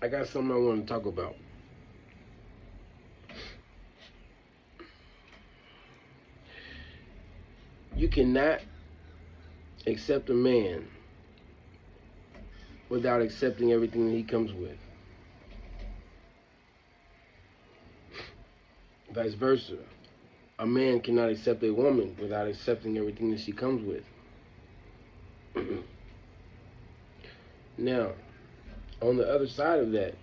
I got something I want to talk about. You cannot accept a man without accepting everything that he comes with. Vice versa. A man cannot accept a woman without accepting everything that she comes with. Now, on the other side of that,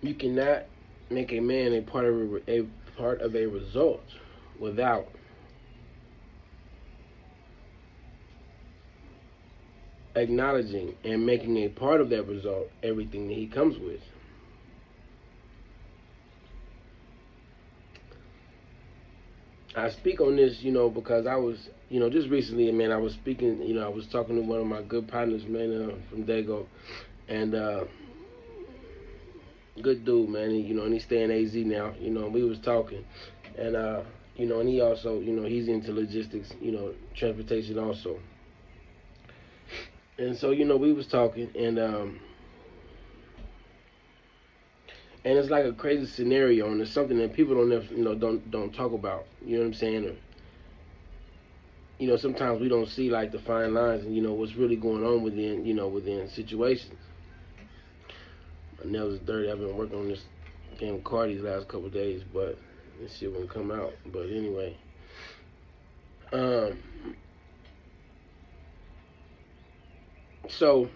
you cannot make a man a part of a result without acknowledging and making a part of that result everything that he comes with. I speak on this, because I was, just recently, man, I was speaking, I was talking to one of my good partners, man, from Dago, and good dude, man. And he stay in AZ now. We was talking, and and he also, he's into logistics, transportation also. And so, we was talking, and it's like a crazy scenario, and it's something that people don't ever, don't talk about. You know what I'm saying? Or, sometimes we don't see like the fine lines, and what's really going on within situations. My nails is dirty. I've been working on this damn car these last couple of days, but this shit won't come out. But anyway, um, so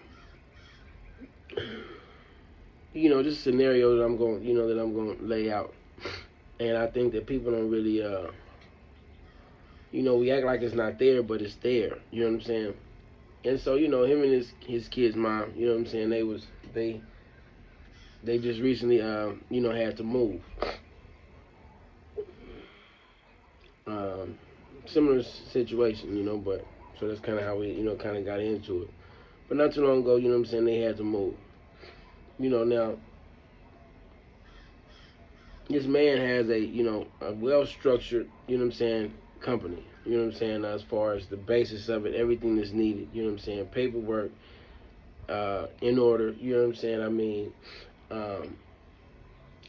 just a scenario that I'm going to lay out, and I think that people don't really, we act like it's not there, but it's there. You know what I'm saying? And so him and his kid's mom, you know what I'm saying? They just recently, had to move. Um, Similar situation, but so that's kind of how we, kind of got into it. But not too long ago, what I'm saying, they had to move. Now this man has a well structured, company. You know what I'm saying, as far as the basis of it, everything that's needed. You know what I'm saying, paperwork in order. You know what I'm saying. Um,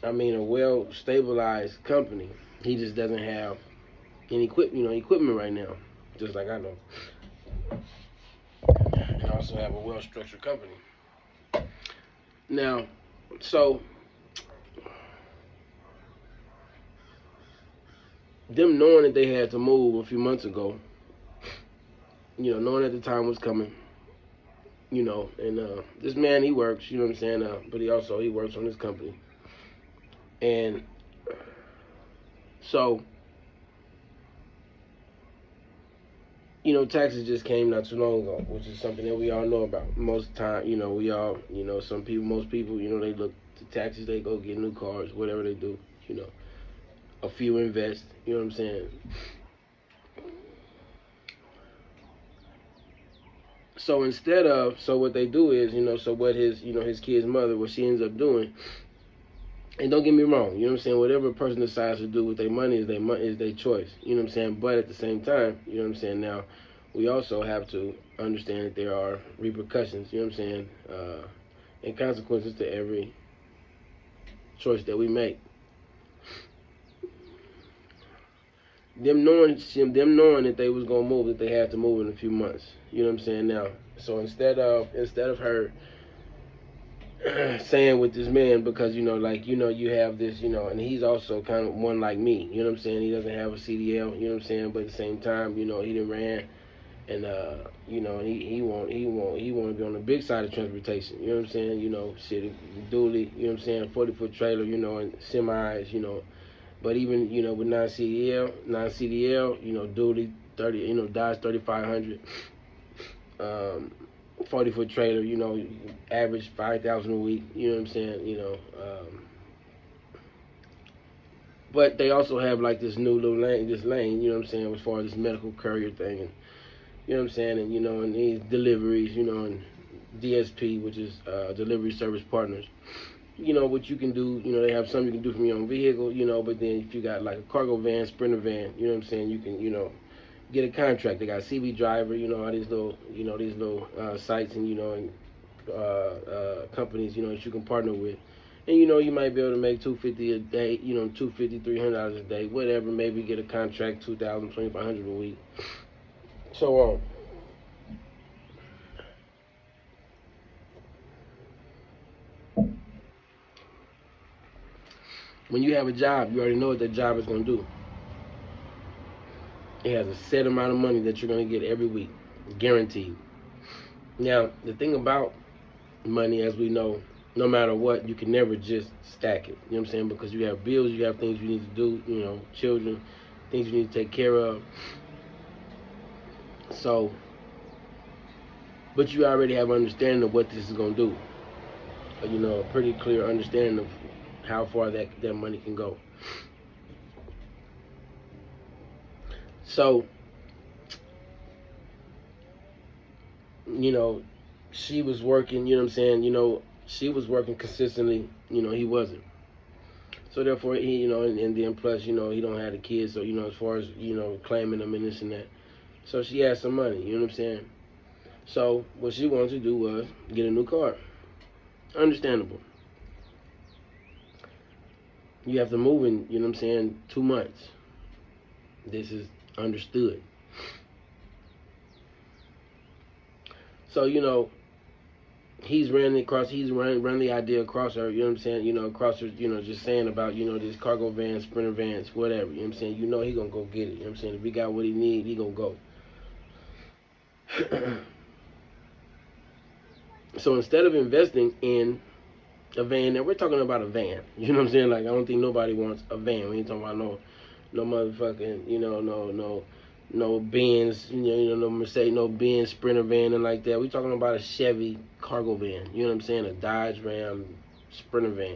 a well stabilized company. He just doesn't have any equipment right now, just like I know. And also have a well structured company. Now, so them knowing that they had to move a few months ago, knowing that the time was coming, and this man, he works, you know what I'm saying, but he works on his company, and so taxes just came not too long ago, which is something that we all know about. Most time, we all, most people, they look to taxes, they go get new cars, whatever they do, you know. A few invest, you know what I'm saying. So what they do is, so what his kid's mother, what she ends up doing, and don't get me wrong, you know what I'm saying, whatever a person decides to do with their money is their choice, you know what I'm saying. But at the same time, you know what I'm saying, now we also have to understand that there are repercussions, you know what I'm saying, and consequences to every choice that we make. Them knowing that they was gonna move, that they had to move in a few months. You know what I'm saying now. So instead of her saying with this man, because like you have this, and he's also kind of one like me. You know what I'm saying. He doesn't have a CDL. You know what I'm saying. But at the same time, he done ran, and and he want to be on the big side of transportation. You know what I'm saying. Shit, dually. You know what I'm saying. 40-foot trailer. And semis. But even with non-CDL, dually 30, Dodge 3500, 40-foot trailer, average 5,000 a week. You know what I'm saying? But they also have like this new little lane. You know what I'm saying, as far as this medical courier thing, and you know what I'm saying, and these deliveries, and DSP, which is delivery service partners. you know, what you can do, you know, they have something you can do from your own vehicle, you know, but then if you got like a cargo van, sprinter van, you know what I'm saying, you can, you know, get a contract. They got CB Driver, you know, all these little, you know, these little sites and, you know, and companies, you know, that you can partner with. And, you know, you might be able to make 250 a day, you know, 250, $300 a day, whatever, maybe get a contract, 2,000, 2,500 a week, so on. When you have a job, you already know what that job is going to do. It has a set amount of money that you're going to get every week, guaranteed. Now, the thing about money, as we know, no matter what, you can never just stack it. You know what I'm saying? Because you have bills, you have things you need to do, you know, children, things you need to take care of. So, but you already have an understanding of what this is going to do. You know, a pretty clear understanding of how far that money can go. So, you know, she was working, you know what I'm saying? You know, she was working consistently, you know, he wasn't. So therefore, he, you know, and then plus, you know, he don't have the kids, so, you know, as far as, you know, claiming them and this and that. So she had some money, you know what I'm saying? So what she wanted to do was get a new car. Understandable. You have to move in, you know what I'm saying, 2 months. This is understood. So, you know, he's run the idea across her, you know what I'm saying, you know, across her, you know, just saying about, you know, these cargo vans, sprinter vans, whatever, you know what I'm saying, you know he gonna go get it, you know what I'm saying, if he got what he need, he gonna go. So instead of investing in a van, and we're talking about a van, you know what I'm saying, like I don't think nobody wants a van. We ain't talking about no motherfucking, you know, no Benz, you know, no Mercedes, no Benz Sprinter van and like that. We talking about a Chevy cargo van, you know what I'm saying, a Dodge Ram Sprinter van.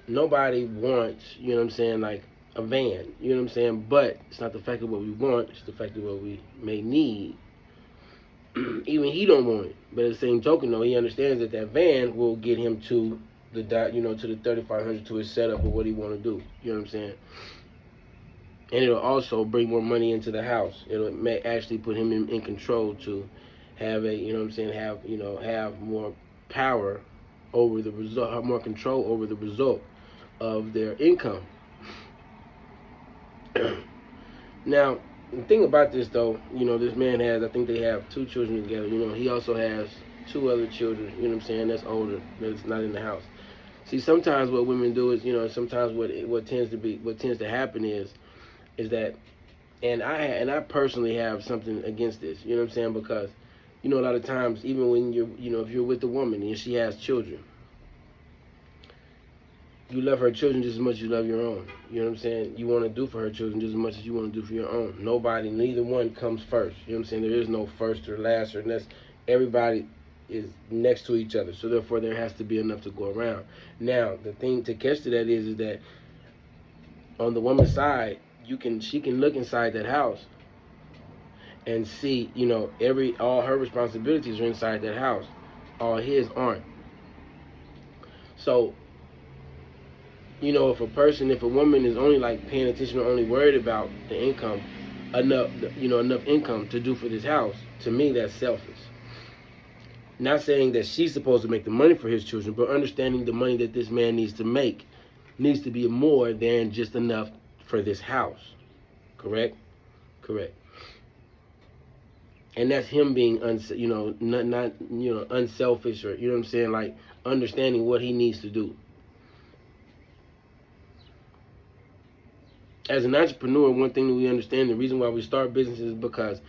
Nobody wants, you know what I'm saying, like a van, you know what I'm saying, but it's not the fact of what we want, it's the fact of what we may need. Even he don't want it, but at the same token, though, he understands that that van will get him to the, you know, to the 3,500, to his setup of what he want to do. You know what I'm saying? And it'll also bring more money into the house. It'll may actually put him in control to have a, you know what I'm saying, have, you know, have more power over the result, have more control over the result of their income. Now, the thing about this, though, you know, this man has, I think they have 2 children together. You know, he also has 2 other children, you know what I'm saying, that's older, that's not in the house. See, sometimes what women do is, you know, sometimes what tends to happen is that, and I personally have something against this, you know what I'm saying, because, you know, a lot of times, even when you're, you know, if you're with a woman and she has children, you love her children just as much as you love your own. You know what I'm saying? You want to do for her children just as much as you want to do for your own. Nobody, neither one comes first. You know what I'm saying? There is no first or last or next. Everybody is next to each other. So therefore, there has to be enough to go around. Now, the thing to catch to that is that on the woman's side, she can look inside that house and see, you know, all her responsibilities are inside that house. All his aren't. So, you know, if a woman is only like paying attention or only worried about the income, enough, you know, enough income to do for this house, to me, that's selfish. Not saying that she's supposed to make the money for his children, but understanding the money that this man needs to make needs to be more than just enough for this house. Correct? Correct. And that's him being, you know, not, you know, unselfish, or, you know what I'm saying, like understanding what he needs to do. As an entrepreneur, one thing that we understand, the reason why we start businesses is because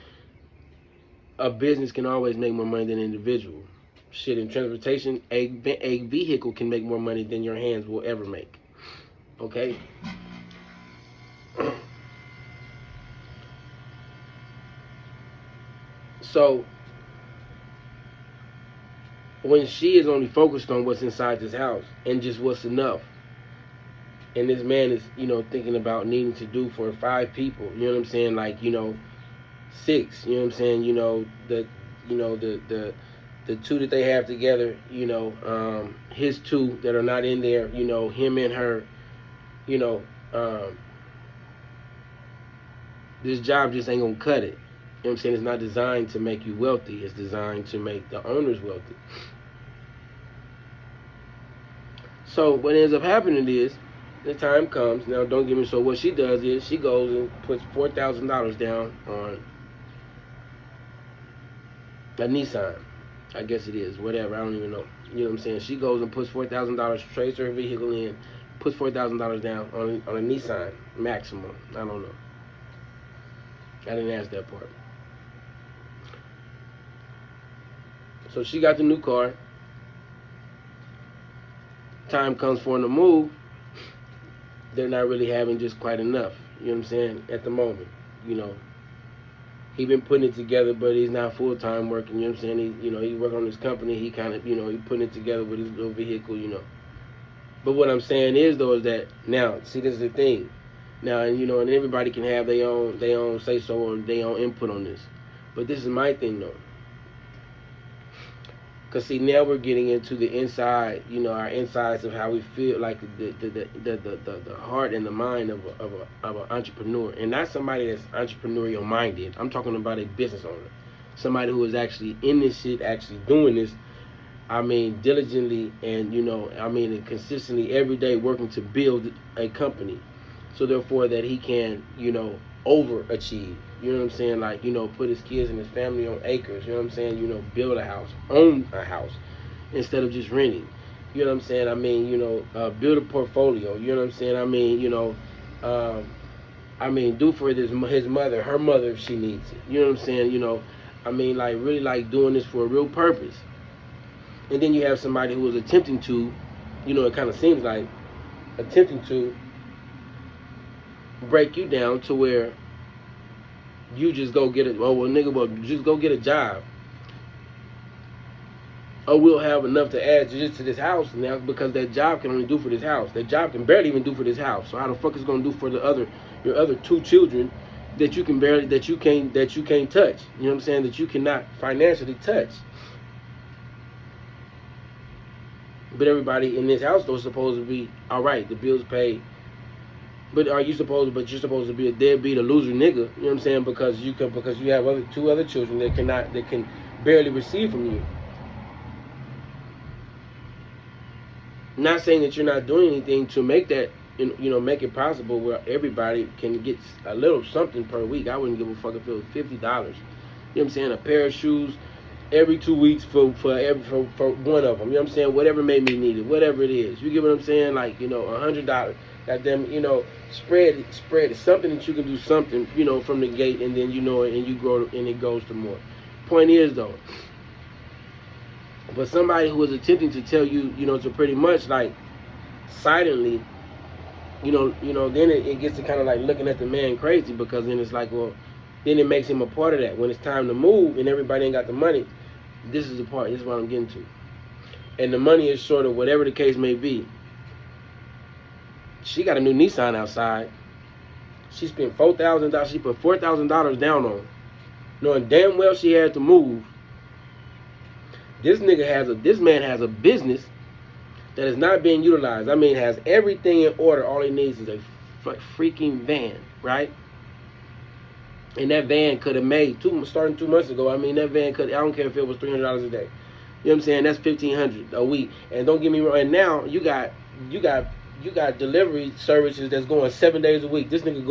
a business can always make more money than an individual. Shit, in transportation, a vehicle can make more money than your hands will ever make. Okay? So, when she is only focused on what's inside this house and just what's enough, and this man is, you know, thinking about needing to do for 5 people, you know what I'm saying, like, you know, 6, you know what I'm saying, you know, the the two that they have together, his two that are not in there, him and her, you know, um, this job just ain't gonna cut it. You know what I'm saying? It's not designed to make you wealthy. It's designed to make the owners wealthy. So what ends up happening is, the time comes. Now, don't get me. So what she does is she goes and puts $4,000 down on a Nissan. I guess it is. Whatever. I don't even know. You know what I'm saying? She goes and puts $4,000, trades her vehicle in, puts $4,000 down on a Nissan Maxima. I don't know. I didn't ask that part. So she got the new car. Time comes for them to move. They're not really having just quite enough. You know what I'm saying? At the moment, he been putting it together, but he's not full time working. You know what I'm saying? He work on his company. He kind of, he putting it together with his little vehicle. But what I'm saying is though is that now, see, this is the thing. Now, and everybody can have their own say so or their own input on this. But this is my thing though. Cause see, now we're getting into the inside, our insides of how we feel, like the heart and the mind of an entrepreneur, and not somebody that's entrepreneurial minded. I'm talking about a business owner, somebody who is actually in this shit, actually doing this. I mean, diligently and and consistently every day working to build a company, so therefore that he can overachieve. You know what I'm saying? Like, put his kids and his family on acres. You know what I'm saying? Build a house, own a house, instead of just renting. You know what I'm saying? I mean, build a portfolio. You know what I'm saying? I mean, do for his mother, her mother if she needs it. You know what I'm saying? I mean, like really like doing this for a real purpose. And then you have somebody who is attempting to, it kind of seems like attempting to break you down to where you just go get it. Oh well, nigga, well just go get a job. Oh, we'll have enough to add just to this house now because that job can only do for this house. That job can barely even do for this house. So how the fuck is it gonna do for your other two children that you can't touch? You know what I'm saying? That you cannot financially touch. But everybody in this house though is supposed to be all right. The bills paid. But you're supposed to be a deadbeat, a loser nigga, you know what I'm saying? Because you have two other children that can barely receive from you. Not saying that you're not doing anything to make that, make it possible where everybody can get a little something per week. I wouldn't give a fuck if it was $50. You know what I'm saying? A pair of shoes every 2 weeks for one of them. You know what I'm saying? Whatever made me need it, whatever it is. You get what I'm saying? Like, $100. Goddamn, spread it. Something that you can do something, from the gate, and then and you grow, and it goes to more. Point is though, but somebody who is attempting to tell you, to pretty much like silently, then it gets to kind of like looking at the man crazy, because then it's like, well, then it makes him a part of that. When it's time to move and everybody ain't got the money, this is the part. This is what I'm getting to, and the money is short of whatever the case may be. She got a new Nissan outside. She spent $4,000. She put $4,000 down on, knowing damn well she had to move. This man has a business that is not being utilized. I mean, has everything in order. All he needs is a freaking van, right? And that van could have made starting 2 months ago. I mean, that van could. I don't care if it was $300 a day. You know what I'm saying? That's $1,500 a week. And don't get me wrong. And now you got delivery services that's going 7 days a week. This nigga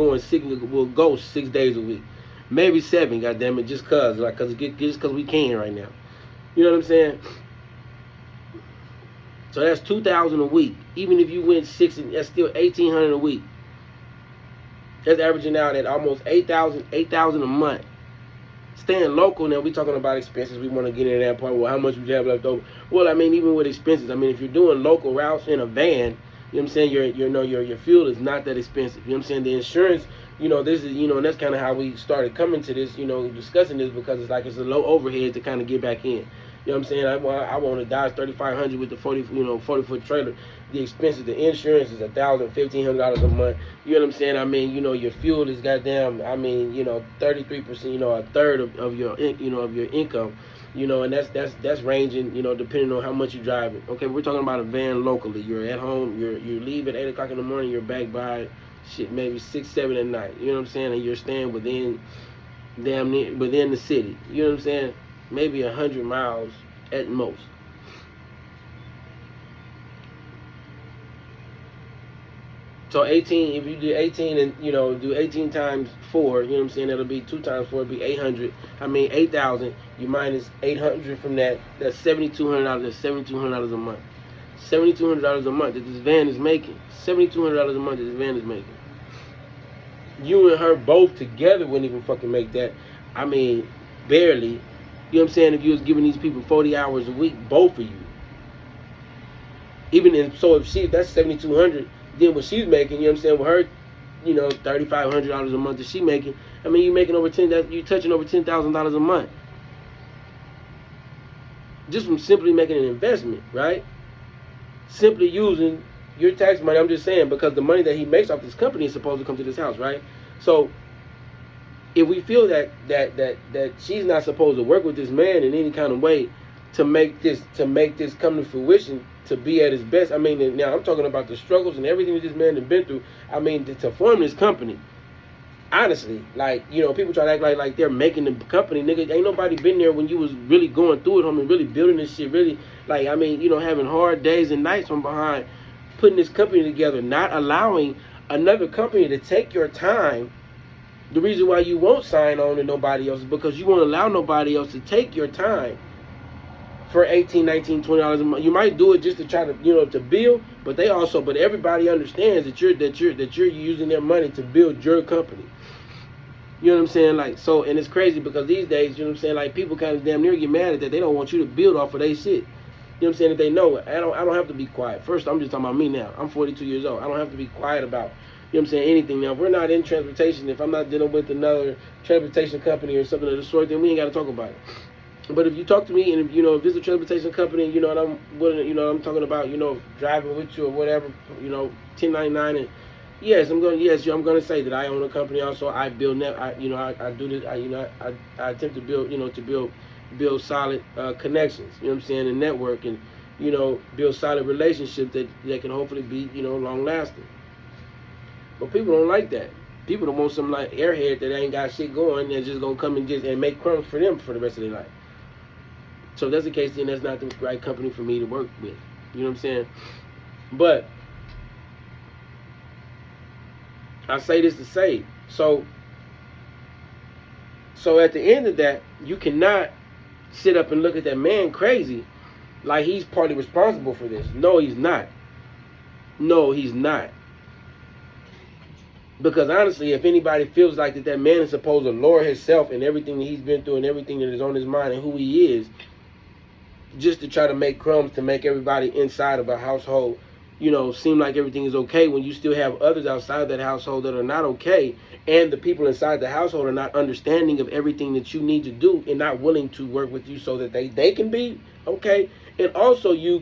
will go 6 days a week, maybe 7. Goddamn it, just cause we can right now. You know what I'm saying? So that's $2,000 a week. Even if you went 6, that's still $1,800 a week. That's averaging out at almost $8,000 a month. Staying local now, we talking about expenses. We want to get into that part. Well, how much would you have left over? Well, I mean, even with expenses, I mean, if you're doing local routes in a van, you know what I'm saying, your fuel is not that expensive. You know what I'm saying? The insurance, this is, and that's kind of how we started coming to this, discussing this, because it's like it's a low overhead to kind of get back in. You know what I'm saying? I want a Dodge 3500 with the 40-foot trailer. The expenses, the insurance is $1,000, $1,500 a month. You know what I'm saying? I mean, your fuel is goddamn. I mean, 33%. A third of your of your income. And that's ranging. Depending on how much you drive it. Okay, we're talking about a van locally. You're at home. You leave at 8 o'clock in the morning. You're back by shit maybe 6, 7 at night. You know what I'm saying? And you're staying within damn near within the city. You know what I'm saying? Maybe 100 miles at most. So 18, if you do 18 and do 18 times 4, you know what I'm saying? That'll be 2 times 4, it'll be 800. I mean 8,000. You minus 800 from that. That's $7,200. That's $7,200 a month. $7,200 a month that this van is making. $7,200 a month that this van is making. You and her both together wouldn't even fucking make that. I mean, barely. You know what I'm saying? If you was giving these people 40 hours a week, both of you. So if that's 7,200, then what she's making, you know what I'm saying, with her, $3,500 a month that she making. I mean, you making over you touching over $10,000 a month, just from simply making an investment, right? Simply using your tax money. I'm just saying, because the money that he makes off this company is supposed to come to this house, right? So if we feel that she's not supposed to work with this man in any kind of way to make this come to fruition, to be at his best. I mean, now I'm talking about the struggles and everything that this man has been through. I mean, to form this company, honestly, like, people try to act like they're making the company. Nigga, ain't nobody been there when you was really going through it, homie, really building this shit, really, like, I mean, having hard days and nights from behind putting this company together, not allowing another company to take your time. The reason why you won't sign on to nobody else is because you won't allow nobody else to take your time for $18, $19, $20 a month. You might do it just to try to, to build, but everybody understands that you're using their money to build your company. You know what I'm saying? Like, so, and it's crazy because these days, you know what I'm saying, like, people kind of damn near get mad at that. They don't want you to build off of their shit. You know what I'm saying? That they know it. I don't have to be quiet. First, I'm just talking about me now. I'm 42 years old. I don't have to be quiet about, you know what I'm saying, anything. Now, if we're not in transportation, if I'm not dealing with another transportation company or something of the sort, then we ain't got to talk about it. But if you talk to me and if it's a transportation company, and I'm willing, I'm talking about, driving with you or whatever, 1099, and yes, I'm gonna say that I own a company. Also, I build I do this. I attempt to build, build solid connections. You know what I'm saying, and network, and build solid relationships that can hopefully be long lasting. But people don't like that. People don't want some like airhead that ain't got shit going and just gonna come and make crumbs for them for the rest of their life. So if that's the case, then that's not the right company for me to work with. You know what I'm saying? But I say this to say, so at the end of that, you cannot sit up and look at that man crazy like he's partly responsible for this. No, he's not. No, he's not. Because honestly, if anybody feels like that man is supposed to lower himself and everything that he's been through and everything that is on his mind and who he is, just to try to make crumbs to make everybody inside of a household, seem like everything is okay when you still have others outside that household that are not okay, and the people inside the household are not understanding of everything that you need to do and not willing to work with you so that they can be okay. And also you're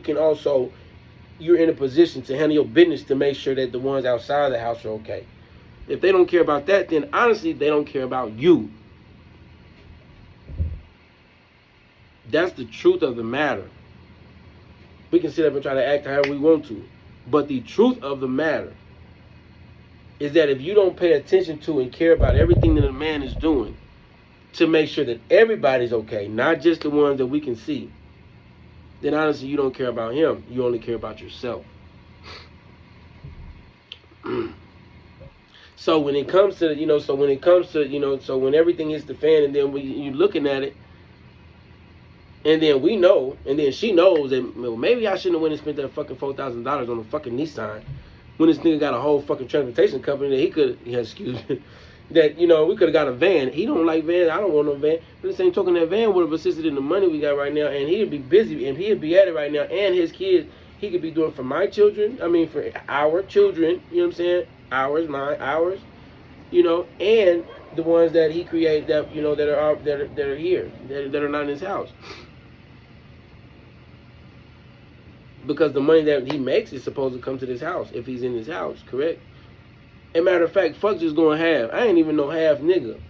in a position to handle your business to make sure that the ones outside the house are okay. If they don't care about that, then honestly, they don't care about you. That's the truth of the matter. We can sit up and try to act however we want to. But the truth of the matter is that if you don't pay attention to and care about everything that a man is doing to make sure that everybody's okay, not just the ones that we can see, then honestly, you don't care about him. You only care about yourself. So when it comes to, when everything hits the fan and then you looking at it, and then we know, and then she knows that, well, maybe I shouldn't have went and spent that fucking $4,000 on a fucking Nissan when this nigga got a whole fucking transportation company that he could, excuse me, that, we could have got a van. He don't like vans. I don't want no van. But the same token, that van would have assisted in the money we got right now, and he'd be busy, and he'd be at it right now, and his kids, he could be doing for my children, for our children, you know what I'm saying, ours, and the ones that he created that, that are here, that are not in his house. because the money that he makes is supposed to come to this house if he's in this house, correct? As a matter of fact, fuck just going half. I ain't even no half nigga.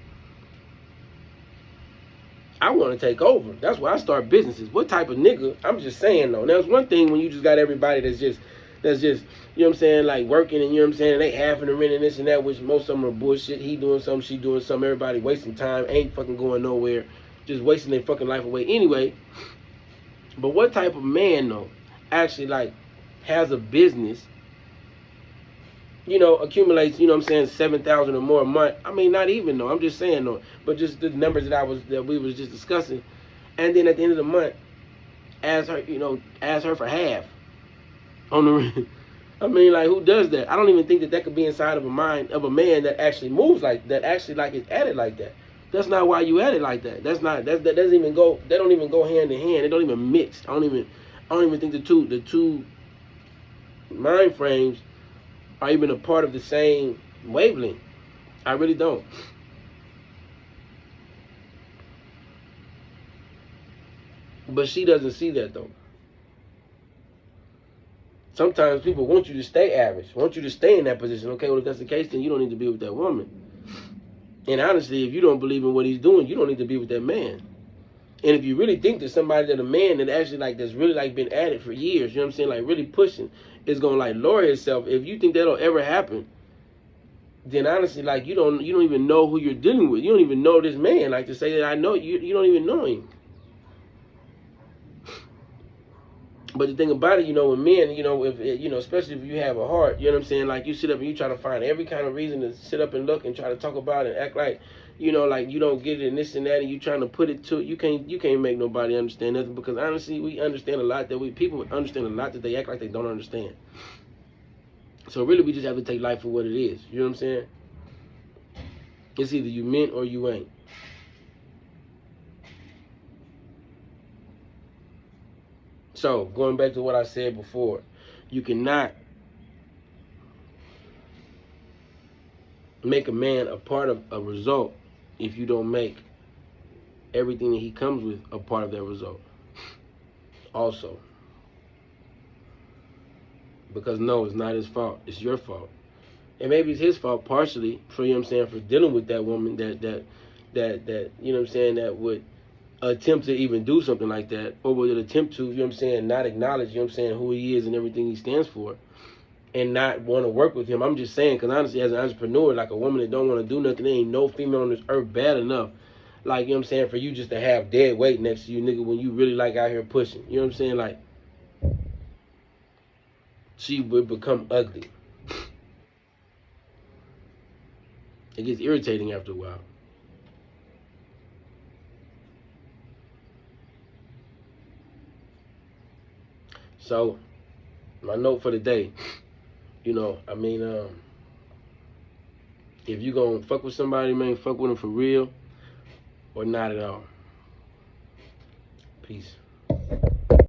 I want to take over. That's why I start businesses. What type of nigga? I'm just saying though. Now it's one thing when you just got everybody that's just, you know what I'm saying, like working and you know what I'm saying, and they having to rent and this and that, which most of them are bullshit. He doing something, she doing something, everybody wasting time, ain't fucking going nowhere, just wasting their fucking life away anyway. But what type of man though actually like has a business, you know, accumulates, you know what I'm saying, 7,000 or more a month. I mean, not even though. I'm just saying though, but just the numbers that we was just discussing, and then at the end of the month, ask her, you know, ask her for half on the. I mean, like, who does that? I don't even think that that could be inside of a mind of a man that actually moves like that, actually like is at it like that. That's not why you at it like that. That's not that doesn't even go. They don't even go hand in hand. They don't even mix. I don't even think the two mind frames are even a part of the same wavelength. I really don't. But she doesn't see that though. Sometimes people want you to stay average, want you to stay in that position. Okay, well, if that's the case, then you don't need to be with that woman. And honestly, if you don't believe in what he's doing, you don't need to be with that man. And if you really think that somebody, that a man that actually like that's really like been at it for years, you know what I'm saying, like really pushing, is gonna like lower himself. If you think that'll ever happen, then honestly, like you don't even know who you're dealing with. You don't even know this man. Like to say that I know you, you don't even know him. But the thing about it, you know, with men, you know, if you know, especially if you have a heart, you know what I'm saying, like you sit up and you try to find every kind of reason to sit up and look and try to talk about it and act like, you know, like you don't get it and this and that, and you trying to put it to, you can't make nobody understand nothing, because honestly, we understand a lot that people understand a lot that they act like they don't understand. So really, we just have to take life for what it is. You know what I'm saying? It's either you meant or you ain't. So going back to what I said before, you cannot make a man a part of a result if you don't make everything that he comes with a part of that result also. Because no, it's not his fault, it's your fault. And maybe it's his fault partially for, you know what I'm saying, for dealing with that woman that you know what I'm saying, that would attempt to even do something like that, or would attempt to, you know what I'm saying, not acknowledge, you know what I'm saying, who he is and everything he stands for, and not want to work with him. I'm just saying, because honestly, as an entrepreneur, like a woman that don't want to do nothing, there ain't no female on this earth bad enough, like, you know what I'm saying, for you just to have dead weight next to you, nigga, when you really like out here pushing. You know what I'm saying? Like, she would become ugly. It gets irritating after a while. So, my note for the day, you know, I mean, if you gonna fuck with somebody, man, fuck with them for real or not at all. Peace.